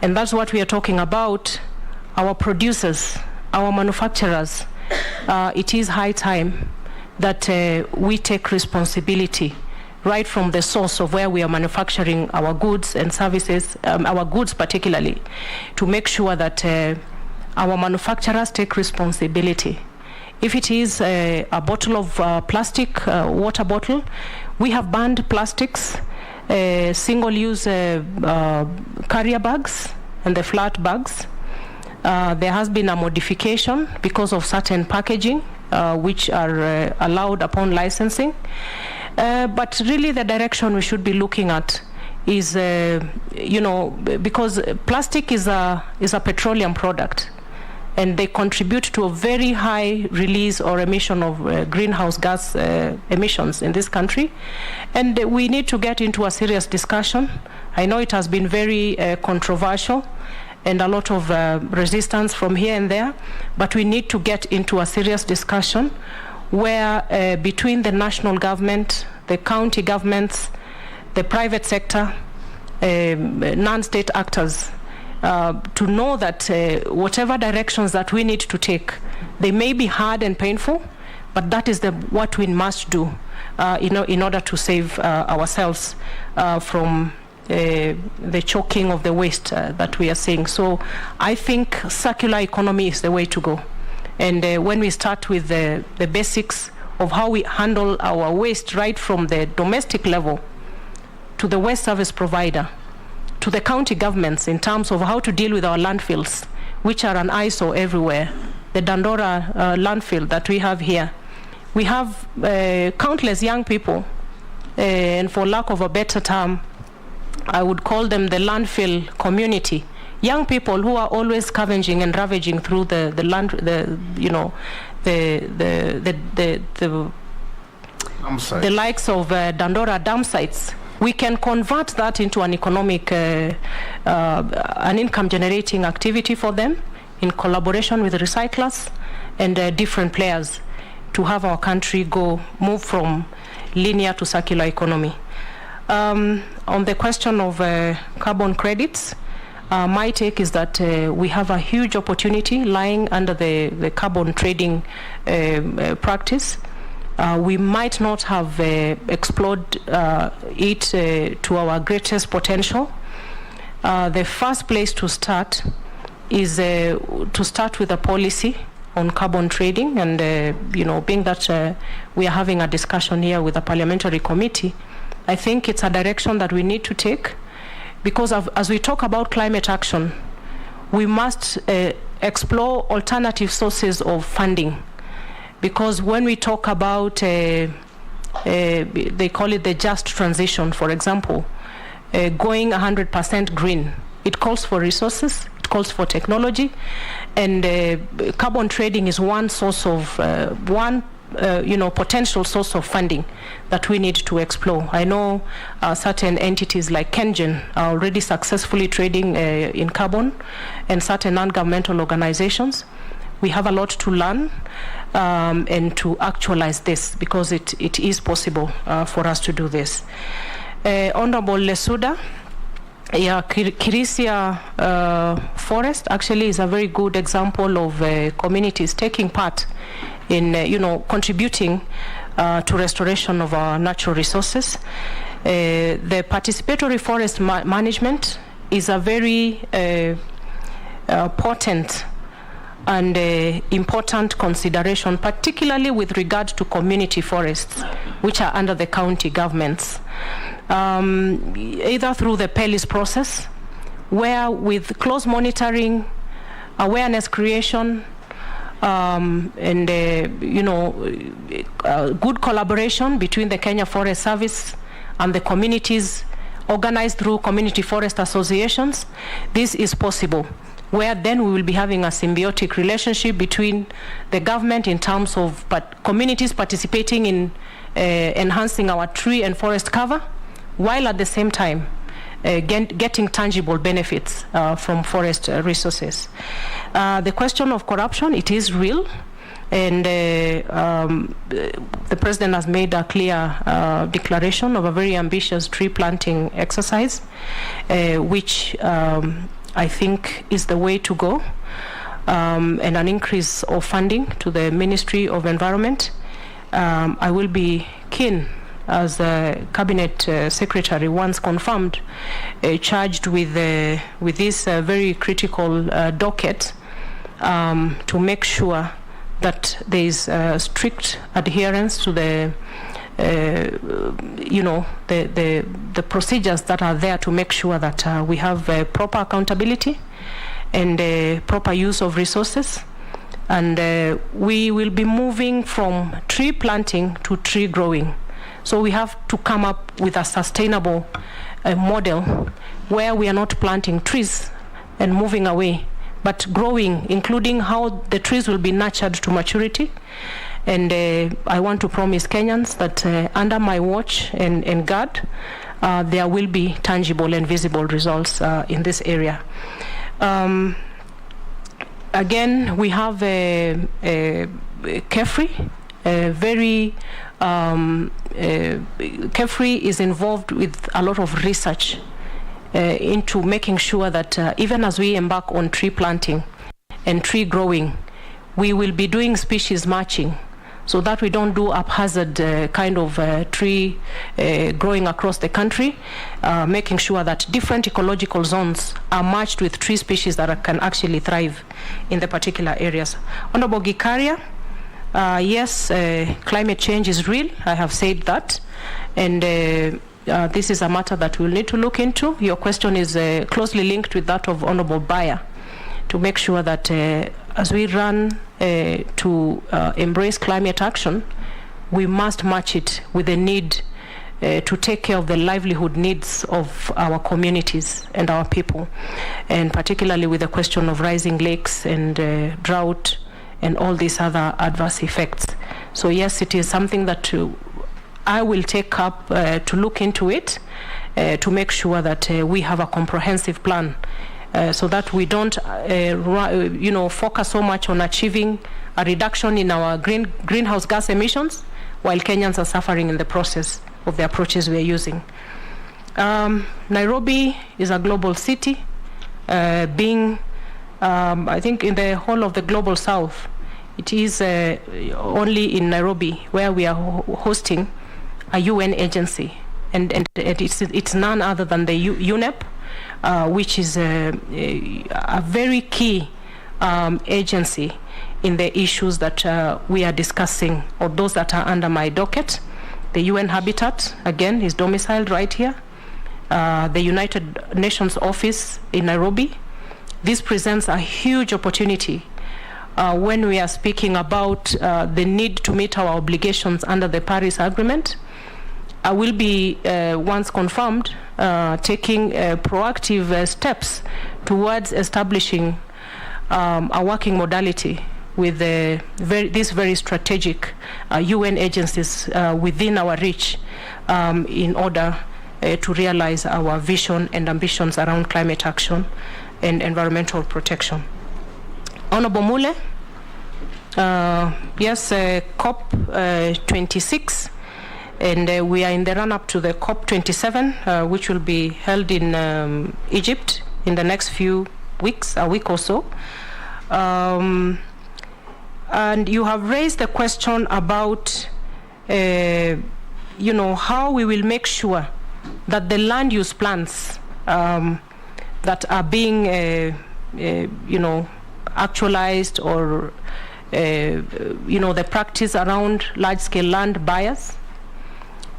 And that's what we are talking about. Our producers, our manufacturers, it is high time that we take responsibility right from the source of where we are manufacturing our goods and services, our goods particularly, to make sure that our manufacturers take responsibility. If it is a bottle of plastic, water bottle, we have banned plastics, single-use carrier bags and the flat bags. There has been a modification because of certain packaging which are allowed upon licensing. But really the direction we should be looking at is, because plastic is a petroleum product, and they contribute to a very high release or emission of greenhouse gas emissions in this country. And we need to get into a serious discussion. I know it has been very controversial and a lot of resistance from here and there, but we need to get into a serious discussion where between the national government, the county governments, the private sector, non-state actors, to know that whatever directions that we need to take, they may be hard and painful, but that is what we must do in order to save ourselves from the choking of the waste that we are seeing. So I think circular economy is the way to go. And when we start with the basics of how we handle our waste right from the domestic level to the waste service provider, to the county governments in terms of how to deal with our landfills, which are an eyesore everywhere. The Dandora landfill that we have here. We have countless young people, and for lack of a better term, I would call them the landfill community. Young people who are always scavenging and ravaging through the land, the likes of Dandora dump sites. We can convert that into an economic, an income-generating activity for them in collaboration with recyclers and different players to have our country move from linear to circular economy. On the question of carbon credits, my take is that we have a huge opportunity lying under the carbon trading practice. We might not have explored it to our greatest potential. The first place to start is to start with a policy on carbon trading, and being that we are having a discussion here with the parliamentary committee, I think it's a direction that we need to take, because as we talk about climate action, we must explore alternative sources of funding. Because when we talk about, they call it the just transition, for example, going 100% green, it calls for resources, it calls for technology, and carbon trading is one source of, potential source of funding that we need to explore. I know certain entities like KenGen are already successfully trading in carbon, and certain non-governmental organizations. We have a lot to learn and to actualize this, because it is possible for us to do this. Honorable Lesuda, Kirisia forest actually is a very good example of communities taking part in contributing to restoration of our natural resources. The participatory forest management is a very potent and important consideration, particularly with regard to community forests, which are under the county governments, either through the PELIS process, where with close monitoring, awareness creation, and good collaboration between the Kenya Forest Service and the communities organized through community forest associations, this is possible, where then we will be having a symbiotic relationship between the government in terms of communities participating in enhancing our tree and forest cover, while at the same time getting tangible benefits from forest resources. The question of corruption, it is real, and the President has made a clear declaration of a very ambitious tree planting exercise, which I think is the way to go, and an increase of funding to the Ministry of Environment. I will be keen, as the Cabinet Secretary once confirmed, charged with this very critical docket, to make sure that there is strict adherence to the the procedures that are there to make sure that we have proper accountability and proper use of resources. And we will be moving from tree planting to tree growing. So we have to come up with a sustainable model where we are not planting trees and moving away, but growing, including how the trees will be nurtured to maturity. And I want to promise Kenyans that under my watch and guard, there will be tangible and visible results in this area. Again, we have KEFRI, KEFRI is involved with a lot of research into making sure that even as we embark on tree planting and tree growing, we will be doing species matching, so that we don't do haphazard kind of tree growing across the country, making sure that different ecological zones are matched with tree species that can actually thrive in the particular areas. Honorable Gikaria, yes, climate change is real. I have said that, and this is a matter that we'll need to look into. Your question is closely linked with that of Honorable Bayer, to make sure that as we run to embrace climate action, we must match it with the need to take care of the livelihood needs of our communities and our people, and particularly with the question of rising lakes and drought and all these other adverse effects. So yes, it is something that I will take up to look into it, to make sure that we have a comprehensive plan, so that we don't focus so much on achieving a reduction in our greenhouse gas emissions while Kenyans are suffering in the process of the approaches we are using. Nairobi is a global city, being I think in the whole of the global south, it is only in Nairobi where we are hosting a UN agency, and it's none other than the UNEP, which is a very key agency in the issues that we are discussing, or those that are under my docket. The UN Habitat, again, is domiciled right here. The United Nations office in Nairobi. This presents a huge opportunity when we are speaking about the need to meet our obligations under the Paris Agreement. I will be, once confirmed, taking proactive steps towards establishing a working modality with these very strategic UN agencies within our reach, in order to realize our vision and ambitions around climate action and environmental protection. Honorable Mule, yes, COP 26, and we are in the run-up to the COP 27, which will be held in Egypt in the next few weeks, a week or so. And you have raised the question about, how we will make sure that the land use plans that are being, actualized, or, the practice around large-scale land buyers.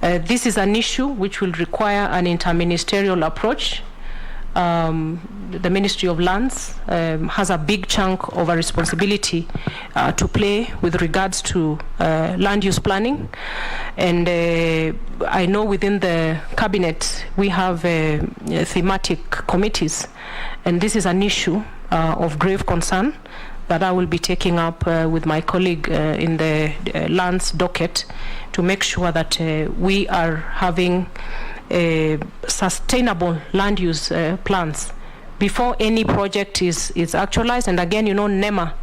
This is an issue which will require an interministerial approach. The Ministry of Lands has a big chunk of a responsibility to play with regards to land use planning, and I know within the cabinet we have thematic committees, and this is an issue of grave concern that I will be taking up with my colleague in the lands docket, to make sure that we are having sustainable land use plans before any project is actualized. And again, NEMA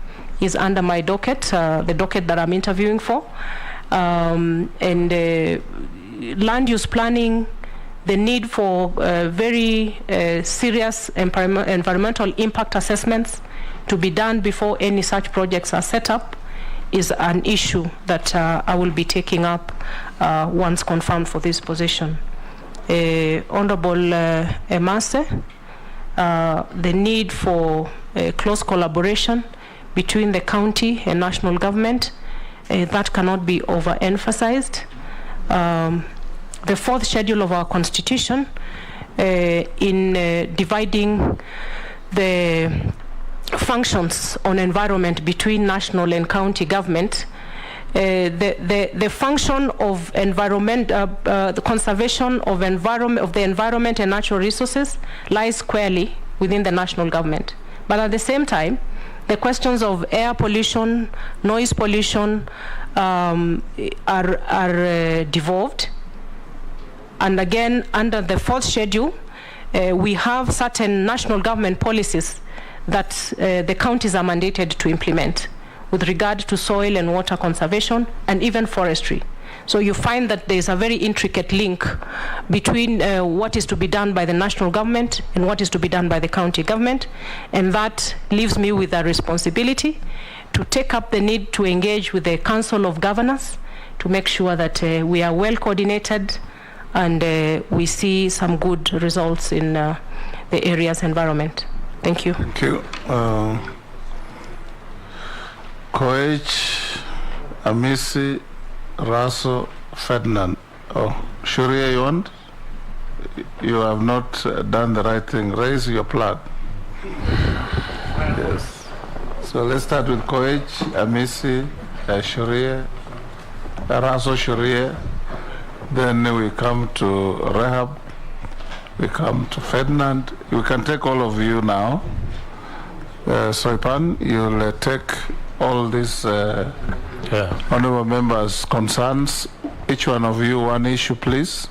is under my docket, the docket that I'm interviewing for. And land use planning the need for very serious environmental impact assessments to be done before any such projects are set up is an issue that I will be taking up once confirmed for this position. Honorable Emase, the need for close collaboration between the county and national government, that cannot be overemphasized. The fourth schedule of our constitution, in dividing the functions on environment between national and county government, the function of environment, the conservation of the environment and natural resources lies squarely within the national government. But at the same time, the questions of air pollution, noise pollution are devolved. And again, under the fourth schedule, we have certain national government policies that the counties are mandated to implement with regard to soil and water conservation and even forestry. So you find that there's a very intricate link between what is to be done by the national government and what is to be done by the county government, and that leaves me with a responsibility to take up the need to engage with the Council of Governors to make sure that we are well coordinated and we see some good results in the area's environment. Thank you. Thank you. Koech, Amisi, Raso, Ferdinand. Oh, Shuria, you want? You have not done the right thing. Raise your flag. Yes. So let's start with Koech, Amisi, Shuria, Raso, Shuria. Then we come to Rehab. We come to Ferdinand. We can take all of you now. Soipan, you'll take all these honorable members' concerns. Each one of you one issue, please.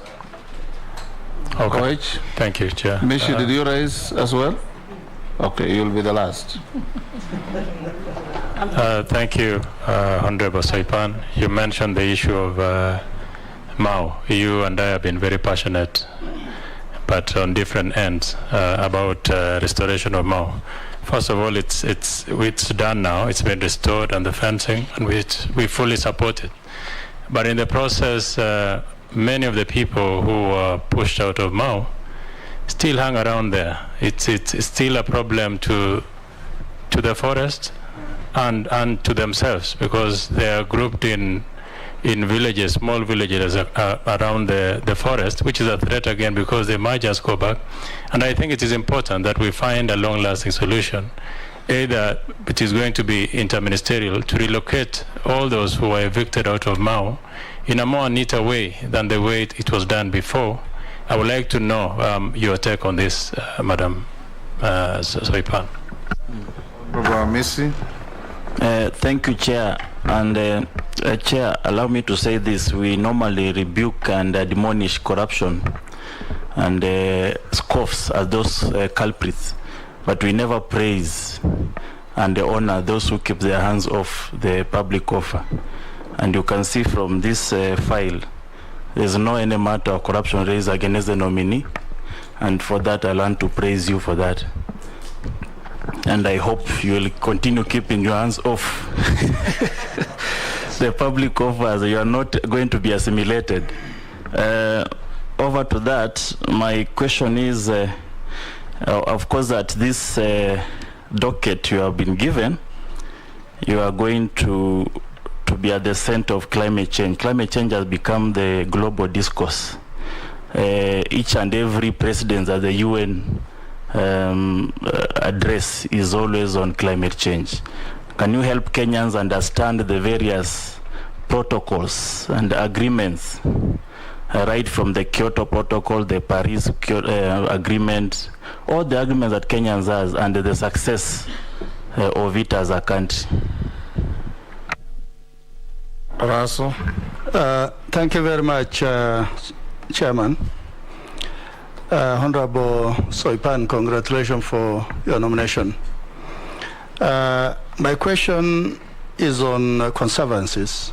Okay. Koech. Thank you, Chair. Mishi, did you raise as well? Okay, you'll be the last. Thank you, Honorable Soipan. You mentioned the issue of Mau. You and I have been very passionate, but on different ends, about restoration of Mau. First of all, it's done now. It's been restored, and the fencing, and we fully support it. But in the process, many of the people who were pushed out of Mau still hang around there. It's still a problem to the forest and to themselves, because they are grouped in villages, small villages around the forest, which is a threat again, because they might just go back. And I think it is important that we find a long-lasting solution, either which is going to be interministerial, to relocate all those who were evicted out of Mau in a more neater way than the way it was done before. I would like to know your take on this, Madam Soipan. Thank you, Chair. And Chair, allow me to say this. We normally rebuke and demolish corruption and scoffs at those culprits, but we never praise and honor those who keep their hands off the public offer. And you can see from this file, there's no any matter of corruption raised against the nominee, and for that I want to praise you for that. And I hope you will continue keeping your hands off the public offers. You are not going to be assimilated. Over to that, my question is, of course, that this docket you have been given, you are going to be at the center of climate change. Climate change has become the global discourse. Each and every president at the UN address is always on climate change. Can you help Kenyans understand the various protocols and agreements, right from the Kyoto Protocol, the Paris Agreement, all the agreements that Kenyans has, and the success of it as a country? Raso. Thank you very much, Chairman. Honorable Soipan, congratulations for your nomination. My question is on conservancies.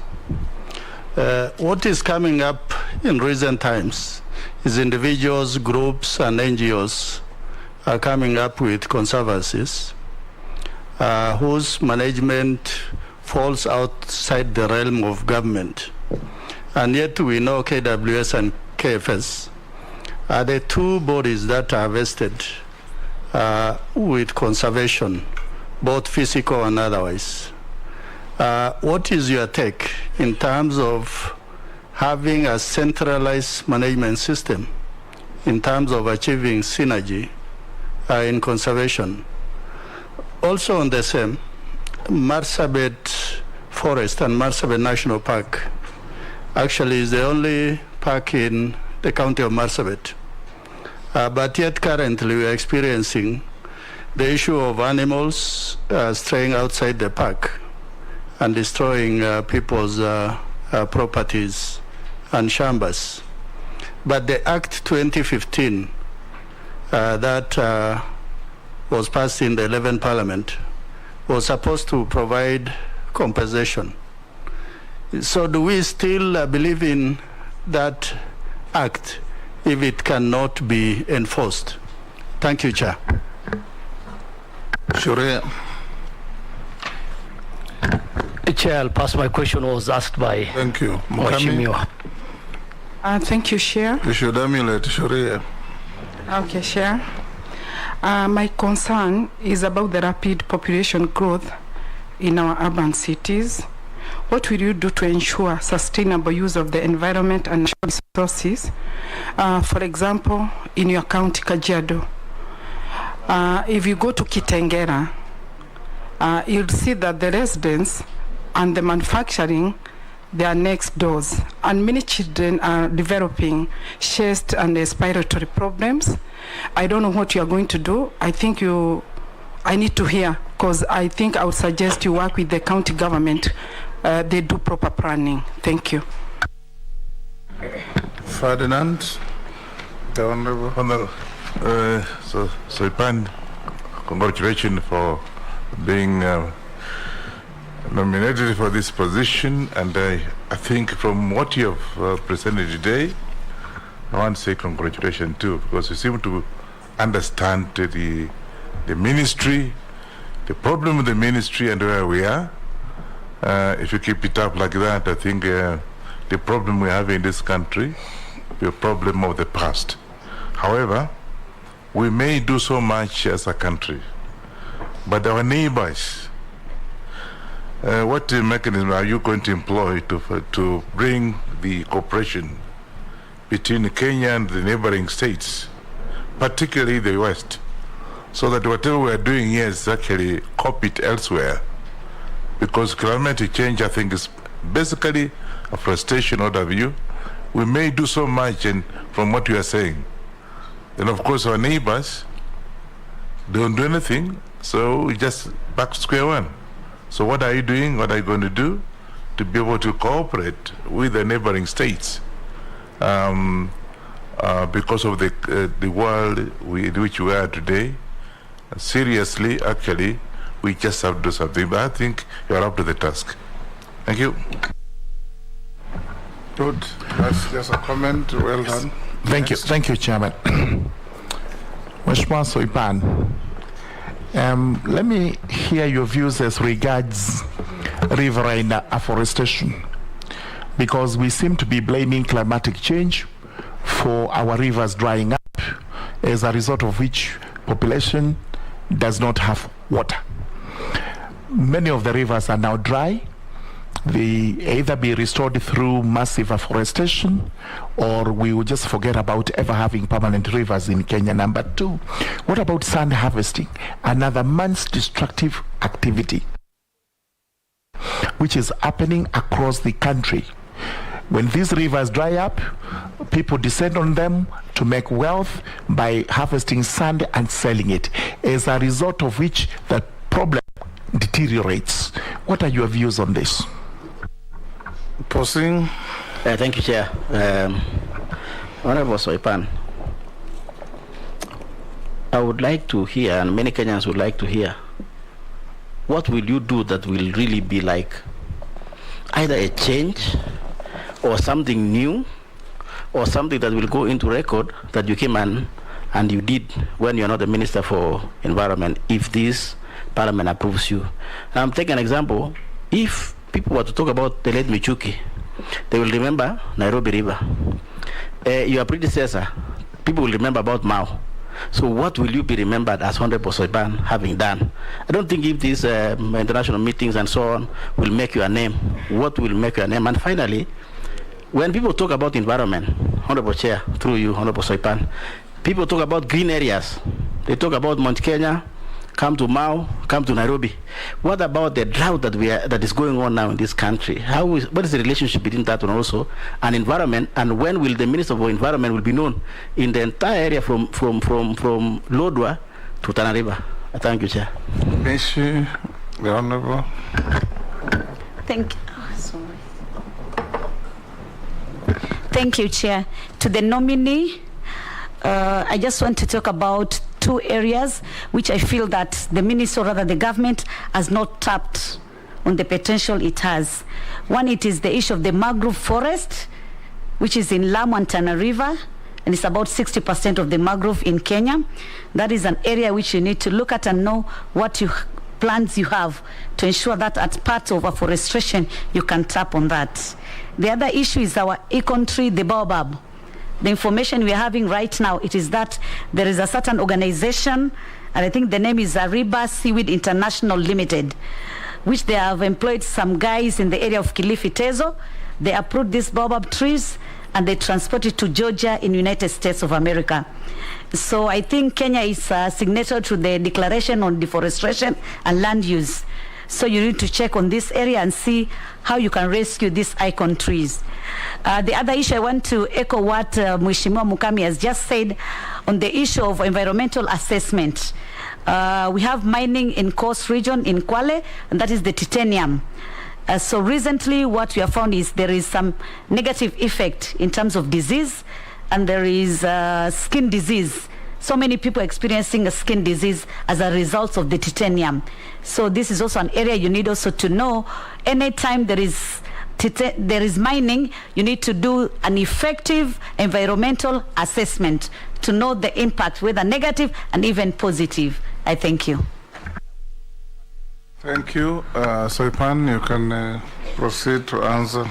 What is coming up in recent times is individuals, groups, and NGOs are coming up with conservancies whose management falls outside the realm of government. And yet we know KWS and KFS are the two bodies that are vested with conservation, both physical and otherwise. What is your take in terms of having a centralized management system in terms of achieving synergy in conservation? Also on the same, Marsabit Forest and Marsabit National Park actually is the only park in the county of Marsabit. But yet currently we are experiencing the issue of animals straying outside the park and destroying people's properties and shambas. But the Act 2015 that was passed in the 11th Parliament was supposed to provide compensation. So do we still believe in that act if it cannot be enforced? Thank you, Chair. Sharia. Chair, I'll pass. My question was asked by Thank you. Mheshimiwa. Thank you, Chair. You should emulate Sharia. Okay, Chair. My concern is about the rapid population growth in our urban cities. What will you do to ensure sustainable use of the environment and natural resources? For example, in your county, Kajiado, if you go to Kitengela, you'll see that the residents and the manufacturing, they are next doors, and many children are developing chest and respiratory problems. I don't know what you are going to do. I think I need to hear, because I think I would suggest you work with the county government. They do proper planning. Thank you. Ferdinand, the Honorable. So Ipan, congratulations for being nominated for this position, and I think from what you have presented today, I want to say congratulations too, because you seem to understand the ministry, the problem of the ministry, and where we are. If you keep it up like that, I think the problem we have in this country will be a problem of the past. However, we may do so much as a country, but our neighbors, what mechanism are you going to employ to bring the cooperation between Kenya and the neighboring states, particularly the West, so that whatever we are doing here is actually copied elsewhere? Because climate change, I think, is basically a frustration out of you. We may do so much, and from what you are saying, then of course our neighbors don't do anything, so we just back to square one. So what are you doing? What are you going to do to be able to cooperate with the neighboring states? Because of the world in which we are today, seriously, actually, we just have to do something. But I think you are up to the task. Thank you. Good. That's just a comment. Well done. Thank you. Thank you, Chairman. Mheshimiwa Soipan, let me hear your views as regards riverine afforestation, because we seem to be blaming climatic change for our rivers drying up, as a result of which population does not have water. Many of the rivers are now dry. They either be restored through massive afforestation, or we will just forget about ever having permanent rivers in Kenya. Number two, what about sand harvesting? Another man's destructive activity, which is happening across the country. When these rivers dry up, people descend on them to make wealth by harvesting sand and selling it, as a result of which the problem deteriorates. What are your views on this? Posing. Thank you, Chair. Honorable Soipan, I would like to hear, and many Kenyans would like to hear, what will you do that will really be like either a change or something new or something that will go into record that you came and you did when you're not the Minister for Environment, if this Parliament approves you. I'm taking an example. If people were to talk about the late Michuki, they will remember Nairobi River. Your predecessor, people will remember about Mao. So what will you be remembered as Honorable Soipan having done? I don't think if these international meetings and so on will make you a name. What will make you a name? And finally, when people talk about environment, Honorable Chair, through you, Honorable Soipan, people talk about green areas. They talk about Mount Kenya, come to Mao, come to Nairobi. What about the drought that is going on now in this country? What is the relationship between that and also and environment? And when will the Minister for Environment will be known in the entire area from Lodwar to Tana River? Thank you, Chair. Thank you, the Honorable. Thank you. Oh, sorry. Thank you, Chair. To the nominee, I just want to talk about two areas which I feel that the minister, or rather the government, has not tapped on the potential it has. One, it is the issue of the mangrove forest, which is in Lamu and Tana River, and it's about 60% of the mangrove in Kenya. That is an area which you need to look at and know what plans you have to ensure that as part of afforestation, you can tap on that. The other issue is our econ tree, the baobab. The information we are having right now, it is that there is a certain organization, and I think the name is Ariba Seaweed International Limited, which they have employed some guys in the area of Kilifi Tezo. They uproot these baobab trees and they transport it to Georgia in United States of America. So I think Kenya is a signatory to the Declaration on Deforestation and Land Use. So you need to check on this area and see how you can rescue these icon trees. The other issue, I want to echo what Mheshimiwa Mukami has just said on the issue of environmental assessment. We have mining in Coast Region in Kwale, and that is the titanium. So recently what we have found is there is some negative effect in terms of disease, and there is skin disease. So many people experiencing a skin disease as a result of the titanium. So this is also an area you need also to know. Anytime there is mining, you need to do an effective environmental assessment to know the impact, whether negative and even positive. I thank you. Thank you. Soipan, you can proceed to answer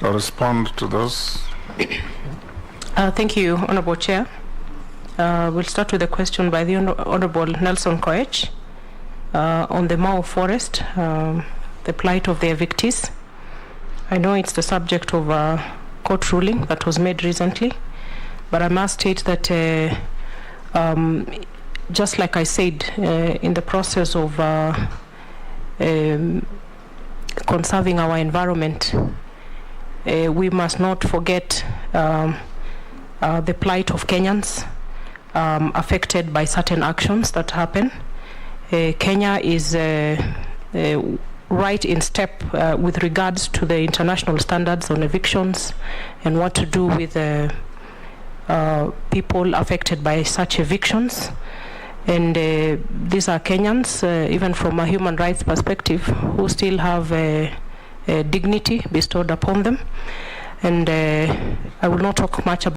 or respond to those. Thank you, Honorable Chair. We'll start with a question by the Honorable Nelson Koech on the Mao Forest, the plight of the evictees. I know it's the subject of a court ruling that was made recently, but I must state that just like I said, in the process of conserving our environment, we must not forget the plight of Kenyans affected by certain actions that happen. Kenya is right in step with regards to the international standards on evictions and what to do with people affected by such evictions. And these are Kenyans, even from a human rights perspective, who still have dignity bestowed upon them. And I will not talk much about